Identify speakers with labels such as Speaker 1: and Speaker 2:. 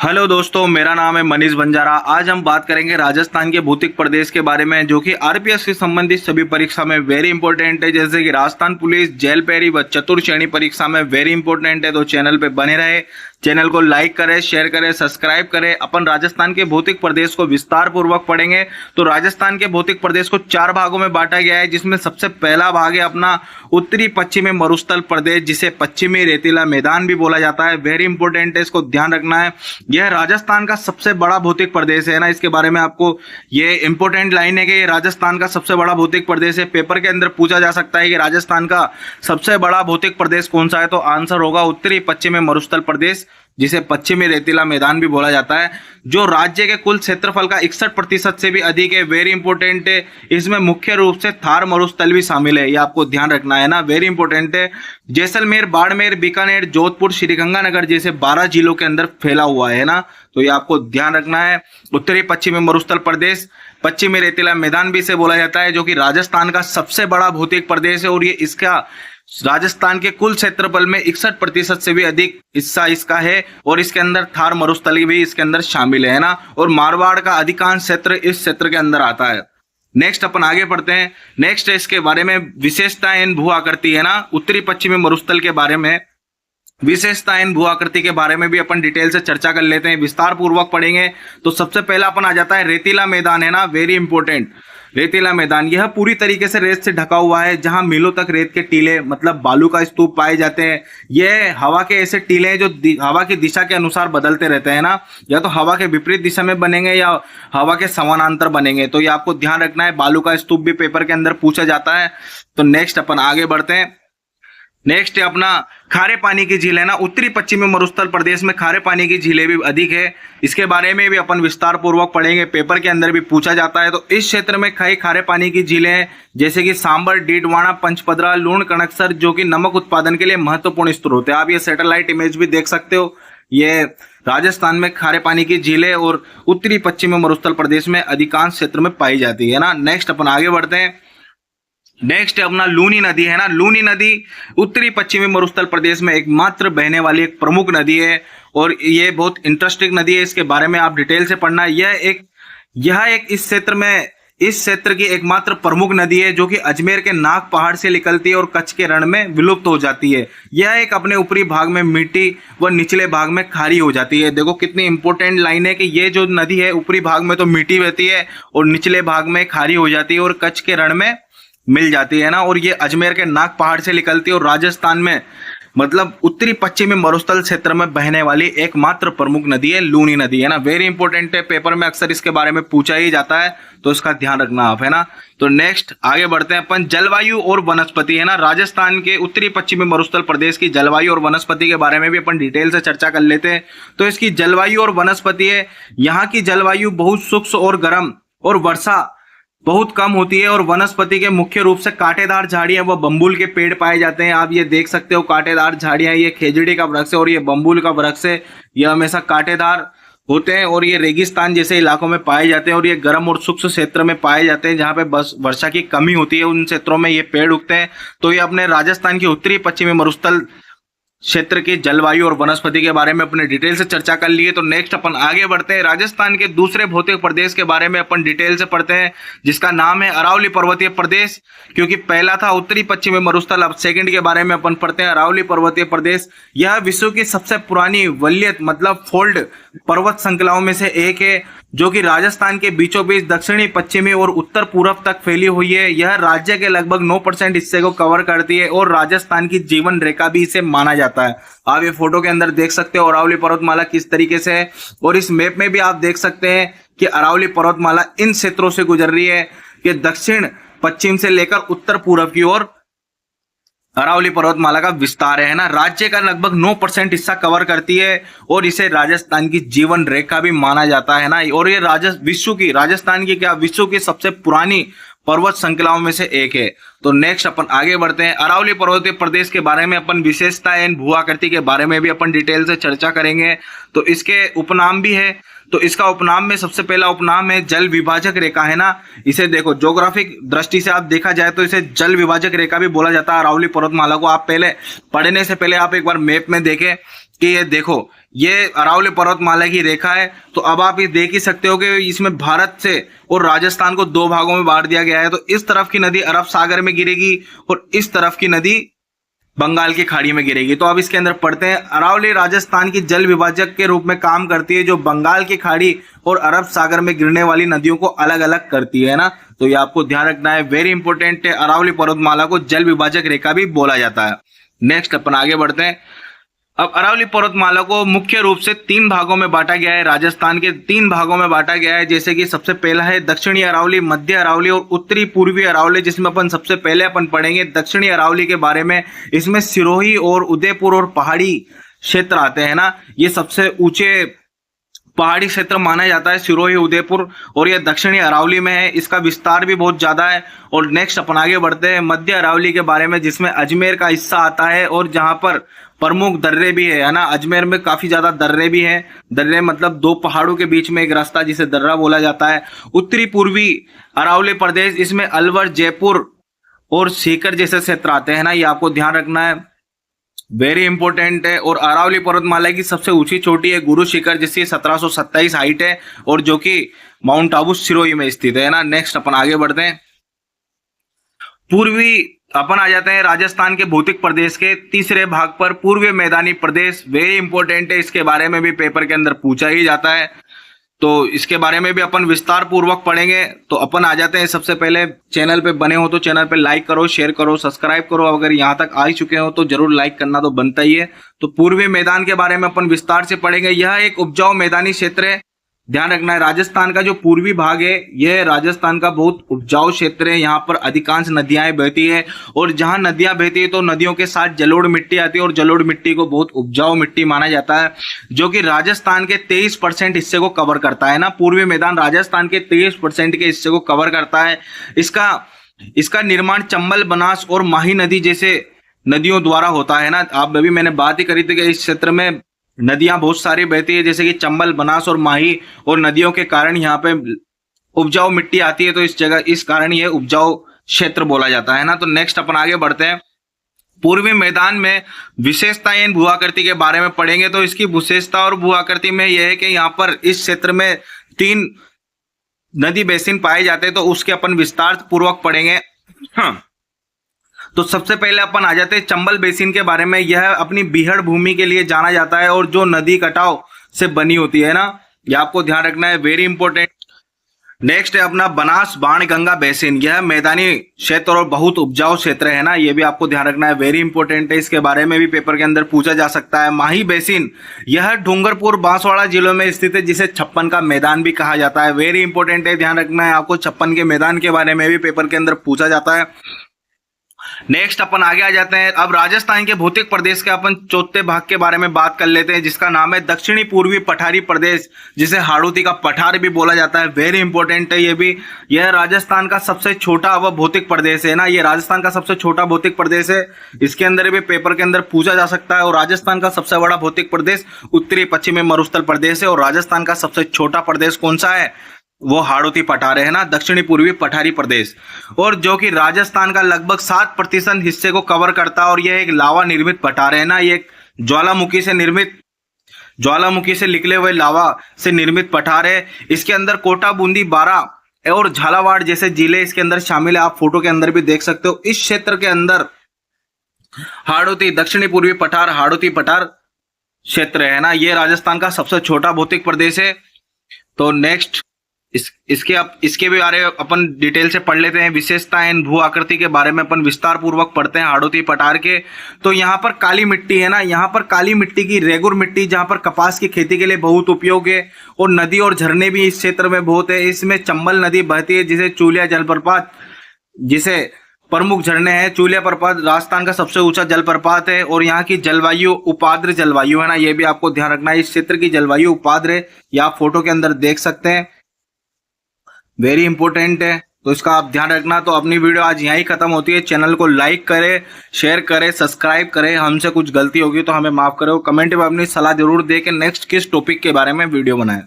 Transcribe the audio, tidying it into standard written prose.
Speaker 1: Hello दोस्तों, मेरा नाम है मनीष बंजारा। आज हम बात करेंगे राजस्थान के भौतिक प्रदेश के बारे में, जो कि आरपीएस से संबंधित सभी परीक्षा में वेरी इंपॉर्टेंट है। जैसे कि राजस्थान पुलिस, जेल पेरी व चतुर्थ श्रेणी परीक्षा में वेरी इंपॉर्टेंट है। तो चैनल पे बने रहे, चैनल को लाइक करें, शेयर करें, सब्सक्राइब करें। अपन राजस्थान के भौतिक प्रदेश को विस्तार पूर्वक पढ़ेंगे। तो राजस्थान के भौतिक प्रदेश को 4 भागों में बांटा गया है, जिसमें सबसे पहला भाग है अपना उत्तरी पश्चिमी मरुस्थल प्रदेश, जिसे पश्चिमी रेतीला मैदान भी बोला जाता है। वेरी इंपॉर्टेंट है, इसको ध्यान रखना है। यह राजस्थान का सबसे बड़ा भौतिक प्रदेश है ना, इसके बारे में आपको ये इंपॉर्टेंट लाइन है कि ये राजस्थान का सबसे बड़ा भौतिक प्रदेश है। पेपर के अंदर पूछा जा सकता है कि राजस्थान का सबसे बड़ा भौतिक प्रदेश कौन सा है, तो आंसर होगा उत्तरी पश्चिमी मरुस्थल प्रदेश, जिसे पश्चिमी रेतीला मैदान भी बोला जाता है, जो राज्य के कुल क्षेत्रफल का 61% से भी अधिक है। वेरी इंपॉर्टेंट है। इसमें मुख्य रूप से थार मरुस्थल भी शामिल है, ये आपको ध्यान रखना है ना, वेरी इंपॉर्टेंट है। जैसलमेर, बाड़मेर, बीकानेर, जोधपुर, श्रीगंगानगर जैसे 12 जिलों के अंदर फैला हुआ है ना, तो ये आपको ध्यान रखना है। उत्तरी पश्चिमी मरुस्थल प्रदेश, पश्चिमी रेतीला मैदान भी इसे बोला जाता है, जो कि राजस्थान का सबसे बड़ा भौतिक प्रदेश है। और ये इसका राजस्थान के कुल क्षेत्रफल में 61% से भी अधिक हिस्सा इसका है, और इसके अंदर थार मरुस्थल भी इसके अंदर शामिल है ना, और मारवाड़ का अधिकांश क्षेत्र इस क्षेत्र के अंदर आता है। नेक्स्ट अपन आगे पढ़ते हैं। नेक्स्ट है इसके बारे में विशेषताएं भू आकृति है ना, उत्तरी पश्चिमी मरुस्थल के बारे में विशेषताएं भू आकृति के बारे में भी अपन डिटेल से चर्चा कर लेते हैं, विस्तार पूर्वक पढ़ेंगे। तो सबसे पहला अपन आ जाता है रेतीला मैदान है ना, वेरी इंपॉर्टेंट। रेतीला मैदान यह पूरी तरीके से रेत से ढका हुआ है, जहां मीलों तक रेत के टीले मतलब बालू का स्तूप पाए जाते हैं। यह हवा के ऐसे टीले हैं जो हवा की दिशा के अनुसार बदलते रहते हैं ना, या तो हवा के विपरीत दिशा में बनेंगे या हवा के समानांतर बनेंगे। तो ये आपको ध्यान रखना है। बालू का स्तूप भी पेपर के अंदर पूछा जाता है। तो नेक्स्ट अपन आगे बढ़ते हैं। नेक्स्ट है अपना खारे पानी की झील है ना, उत्तरी पश्चिमी मरुस्थल प्रदेश में खारे पानी की झीलें भी अधिक है। इसके बारे में भी अपन विस्तार पूर्वक पढ़ेंगे, पेपर के अंदर भी पूछा जाता है। तो इस क्षेत्र में कई खारे पानी की झीलें हैं, जैसे कि सांबर, डीडवाना, पंचपदरा, लूण, कणकसर, जो कि नमक उत्पादन के लिए महत्वपूर्ण स्रोत है। आप ये सैटेलाइट इमेज भी देख सकते हो। ये राजस्थान में खारे पानी की झीलें और उत्तरी पश्चिमी मरुस्थल प्रदेश में अधिकांश क्षेत्र में पाई जाती है ना। नेक्स्ट अपन आगे बढ़ते हैं। नेक्स्ट है अपना लूनी नदी है ना, लूनी नदी उत्तरी पश्चिमी मरुस्थल प्रदेश में एकमात्र बहने वाली एक प्रमुख नदी है, और ये बहुत इंटरेस्टिंग नदी है। इसके बारे में आप डिटेल से पढ़ना। यह एक इस क्षेत्र की एकमात्र प्रमुख नदी है, जो कि अजमेर के नाग पहाड़ से निकलती है और कच्छ के रण में विलुप्त हो जाती है। यह एक अपने ऊपरी भाग में मीठी व निचले भाग में खारी हो जाती है। देखो कितनी इंपॉर्टेंट लाइन है कि ये जो नदी है ऊपरी भाग में तो मीठी रहती है और निचले भाग में खारी हो जाती है और कच्छ के रण में मिल जाती है ना, और ये अजमेर के नाग पहाड़ से निकलती है और राजस्थान में मतलब उत्तरी पश्चिमी मरुस्थल क्षेत्र में बहने वाली एकमात्र प्रमुख नदी है लूनी नदी है ना। वेरी इंपॉर्टेंट है, पेपर में अक्सर इसके बारे में पूछा ही जाता है, तो इसका ध्यान रखना आप है ना। तो नेक्स्ट आगे बढ़ते हैं अपन। जलवायु और वनस्पति है ना, राजस्थान के उत्तरी पश्चिमी मरुस्थल प्रदेश की जलवायु और वनस्पति के बारे में भी अपन डिटेल से चर्चा कर लेते हैं। तो इसकी जलवायु और वनस्पति है, यहाँ की जलवायु बहुत शुष्क और गर्म और वर्षा बहुत कम होती है, और वनस्पति के मुख्य रूप से कांटेदार झाड़ियां व बम्बुल के पेड़ पाए जाते हैं। आप ये देख सकते हो कांटेदार झाड़ियां, ये खेजड़ी का वृक्ष है और ये बम्बुल का वृक्ष है। ये हमेशा कांटेदार होते हैं और ये रेगिस्तान जैसे इलाकों में पाए जाते हैं, और ये गर्म और शुष्क क्षेत्र में पाए जाते हैं, जहां पे बस वर्षा की कमी होती है उन क्षेत्रों में ये पेड़ उगते हैं। तो ये अपने राजस्थान की उत्तरी पश्चिमी मरुस्थल क्षेत्र की जलवायु और वनस्पति के बारे में अपने डिटेल से चर्चा कर लिए। तो नेक्स्ट अपन आगे बढ़ते हैं। राजस्थान के दूसरे भौतिक प्रदेश के बारे में अपन डिटेल से पढ़ते हैं, जिसका नाम है अरावली पर्वतीय प्रदेश। क्योंकि पहला था उत्तरी पश्चिमी मरुस्थल, अब सेकंड के बारे में अपन पढ़ते हैं अरावली पर्वतीय प्रदेश। यह विश्व की सबसे पुरानी वलयत मतलब फोल्ड पर्वत श्रृंखलाओं में से एक है, जो कि राजस्थान के बीचों बीच दक्षिणी पश्चिमी और उत्तर पूर्व तक फैली हुई है। यह राज्य के लगभग 9% हिस्से को कवर करती है, और राजस्थान की जीवन रेखा भी इसे माना जाता है। आप ये फोटो के अंदर देख सकते हो अरावली पर्वतमाला किस तरीके से है, और इस मैप में भी आप देख सकते हैं कि अरावली पर्वतमाला इन क्षेत्रों से गुजर रही है कि दक्षिण पश्चिम से लेकर उत्तर पूर्व की ओर अरावली पर्वतमाला का विस्तार है ना। राज्य का लगभग 9% हिस्सा कवर करती है, और इसे राजस्थान की जीवन रेखा भी माना जाता है ना। और ये राजस्थान की विश्व की सबसे पुरानी पर्वत श्रृंखलाओं में से एक है। तो नेक्स्ट अपन आगे बढ़ते हैं। अरावली पर्वतीय प्रदेश के बारे में अपन विशेषताएं भू आकृति के बारे में भी अपन डिटेल से चर्चा करेंगे। तो इसके उपनाम भी है। तो इसका उपनाम में सबसे पहला उपनाम है जल विभाजक रेखा है ना। इसे देखो ज्योग्राफिक दृष्टि से आप देखा जाए तो इसे जल विभाजक रेखा भी बोला जाता है अरावली पर्वतमाला को। आप पहले पढ़ने से पहले आप एक बार मैप में देखें कि ये देखो, ये अरावली पर्वतमाला की रेखा है। तो अब आप ये देख ही सकते हो कि इसमें भारत से और राजस्थान को दो भागों में बांट दिया गया है। तो इस तरफ की नदी अरब सागर में गिरेगी और इस तरफ की नदी बंगाल की खाड़ी में गिरेगी। तो अब इसके अंदर पढ़ते हैं, अरावली राजस्थान की जल विभाजक के रूप में काम करती है, जो बंगाल की खाड़ी और अरब सागर में गिरने वाली नदियों को अलग अलग करती है ना। तो ये आपको ध्यान रखना है, वेरी इंपॉर्टेंट है। अरावली पर्वतमाला को जल विभाजक रेखा भी बोला जाता है। नेक्स्ट अपन आगे बढ़ते हैं। अब अरावली पर्वतमाला को मुख्य रूप से तीन भागों में बांटा गया है, राजस्थान के तीन भागों में बांटा गया है। जैसे कि सबसे पहला है दक्षिणी अरावली, मध्य अरावली और उत्तरी पूर्वी अरावली, जिसमें अपन सबसे पहले अपन पढ़ेंगे दक्षिणी अरावली के बारे में। इसमें सिरोही और उदयपुर और पहाड़ी क्षेत्र आते हैं ना, ये सबसे ऊंचे पहाड़ी क्षेत्र माना जाता है सिरोही उदयपुर, और यह दक्षिणी अरावली में है। इसका विस्तार भी बहुत ज्यादा है। और नेक्स्ट अपन आगे बढ़ते हैं मध्य अरावली के बारे में, जिसमें अजमेर का हिस्सा आता है और जहां पर प्रमुख दर्रे भी है ना। अजमेर में काफी ज्यादा दर्रे भी हैं। दर्रे मतलब दो पहाड़ों के बीच में एक रास्ता, जिसे दर्रा बोला जाता है। उत्तरी पूर्वी अरावली प्रदेश, इसमें अलवर, जयपुर और सीकर जैसे क्षेत्र आते हैं ना, ये आपको ध्यान रखना है, वेरी इंपॉर्टेंट है। और अरावली पर्वतमाला की सबसे ऊंची चोटी है गुरु शिखर, जिसकी 1727 हाइट है और जो कि माउंट आबू सिरोही में स्थित है ना। नेक्स्ट अपन आगे बढ़ते हैं, पूर्वी अपन आ जाते हैं राजस्थान के भौतिक प्रदेश के तीसरे भाग पर, पूर्वी मैदानी प्रदेश, वेरी इंपॉर्टेंट है। इसके बारे में भी पेपर के अंदर पूछा ही जाता है, तो इसके बारे में भी अपन विस्तार पूर्वक पढ़ेंगे। तो अपन आ जाते हैं, सबसे पहले चैनल पे बने हो तो चैनल पे लाइक करो, शेयर करो, सब्सक्राइब करो। अगर यहाँ तक आ ही चुके हो तो जरूर लाइक करना तो बनता ही है। तो पूर्वी मैदान के बारे में अपन विस्तार से पढ़ेंगे। यह एक उपजाऊ मैदानी क्षेत्र है, ध्यान रखना है। राजस्थान का जो पूर्वी भाग है, यह राजस्थान का बहुत उपजाऊ क्षेत्र है। यहाँ पर अधिकांश नदियां बहती है और जहां नदियां बहती है तो नदियों के साथ जलोढ़ मिट्टी आती है और जलोढ़ मिट्टी को बहुत उपजाऊ मिट्टी माना जाता है, जो कि राजस्थान के 23% हिस्से को कवर करता है ना। पूर्वी मैदान राजस्थान के 23% के हिस्से को कवर करता है। इसका निर्माण चंबल, बनास और माही नदी जैसे नदियों द्वारा होता है ना। आप अभी मैंने बात ही करी थी कि इस क्षेत्र में नदियां बहुत सारी बहती है, जैसे कि चंबल, बनास और माही, और नदियों के कारण यहाँ पे उपजाऊ मिट्टी आती है। तो इस कारण ये उपजाऊ क्षेत्र बोला जाता है ना। तो नेक्स्ट अपन आगे बढ़ते हैं, पूर्वी मैदान में विशेषताएं भू आकृति के बारे में पढ़ेंगे। तो इसकी विशेषता और भू आकृति में यह है कि यहाँ पर इस क्षेत्र में 3 नदी बेसिन पाए जाते हैं, तो उसके अपन विस्तार पूर्वक पढ़ेंगे। हाँ, तो सबसे पहले अपन आ जाते हैं चंबल बेसिन के बारे में। यह अपनी बीहड़ भूमि के लिए जाना जाता है और जो नदी कटाव से बनी होती है ना, यह आपको ध्यान रखना है, वेरी इंपॉर्टेंट। नेक्स्ट है अपना बनास बाणगंगा बेसिन, यह मैदानी क्षेत्र और बहुत उपजाऊ क्षेत्र है ना, यह भी आपको ध्यान रखना है, वेरी इंपॉर्टेंट है। इसके बारे में भी पेपर के अंदर पूछा जा सकता है। माही बेसिन, यह डूंगरपुर, बांसवाड़ा जिलों में स्थित है, जिसे छप्पन का मैदान भी कहा जाता है, वेरी इंपॉर्टेंट है, ध्यान रखना है आपको। छप्पन के मैदान के बारे में भी पेपर के अंदर पूछा जाता है। नेक्स्ट अपन आगे आ जाते हैं, अब राजस्थान के भौतिक प्रदेश के अपन चौथे भाग के बारे में बात कर लेते हैं, जिसका नाम है दक्षिणी पूर्वी पठारी प्रदेश, जिसे हाड़ौती का पठार भी बोला जाता है, वेरी इंपॉर्टेंट है ये भी। यह राजस्थान का सबसे छोटा वह भौतिक प्रदेश है ना, ये राजस्थान का सबसे छोटा भौतिक प्रदेश है। इसके अंदर भी पेपर के अंदर पूछा जा सकता है। और राजस्थान का सबसे बड़ा भौतिक प्रदेश उत्तरी पश्चिमी मरुस्थल प्रदेश है। और राजस्थान का सबसे छोटा प्रदेश कौन सा है, वो हाड़ौती पठार है ना, दक्षिणी पूर्वी पठारी प्रदेश, और जो कि राजस्थान का लगभग 7% हिस्से को कवर करता है। और यह एक लावा निर्मित पठार है ना, ये ज्वालामुखी से निकले हुए लावा से निर्मित पठार है। इसके अंदर कोटा, बूंदी, बारा और झालावाड़ जैसे जिले इसके अंदर शामिल है। आप फोटो के अंदर भी देख सकते हो। इस क्षेत्र के अंदर हाड़ौती, दक्षिणी पूर्वी पठार, हाड़ौती पठार क्षेत्र है ना, ये राजस्थान का सबसे छोटा भौतिक प्रदेश है। तो नेक्स्ट इसके भी बारे में अपन डिटेल से पढ़ लेते हैं। विशेषताएं भू आकृति के बारे में अपन विस्तार पूर्वक पढ़ते हैं हाड़ौती पठार के। तो यहाँ पर काली मिट्टी है ना, यहाँ पर काली मिट्टी की रेगुर मिट्टी, जहाँ पर कपास की खेती के लिए बहुत उपयोग है। और नदी और झरने भी इस क्षेत्र में बहुत है। इसमें चंबल नदी बहती है, जिसे चूलिया जलप्रपात, जिसे प्रमुख झरने हैं। चूलिया प्रपात राजस्थान का सबसे ऊंचा जलप्रपात है। और यहाँ की जलवायु उपाद्र जलवायु है ना, ये भी आपको ध्यान रखना है। इस क्षेत्र की जलवायु उपाद्र है, ये आप फोटो के अंदर देख सकते हैं, वेरी इंपॉर्टेंट है, तो इसका आप ध्यान रखना। तो अपनी वीडियो आज यहीं खत्म होती है। चैनल को लाइक करें, शेयर करें, सब्सक्राइब करें। हमसे कुछ गलती होगी तो हमें माफ करो। कमेंट में अपनी सलाह जरूर दें कि नेक्स्ट किस टॉपिक के बारे में वीडियो बनाएं।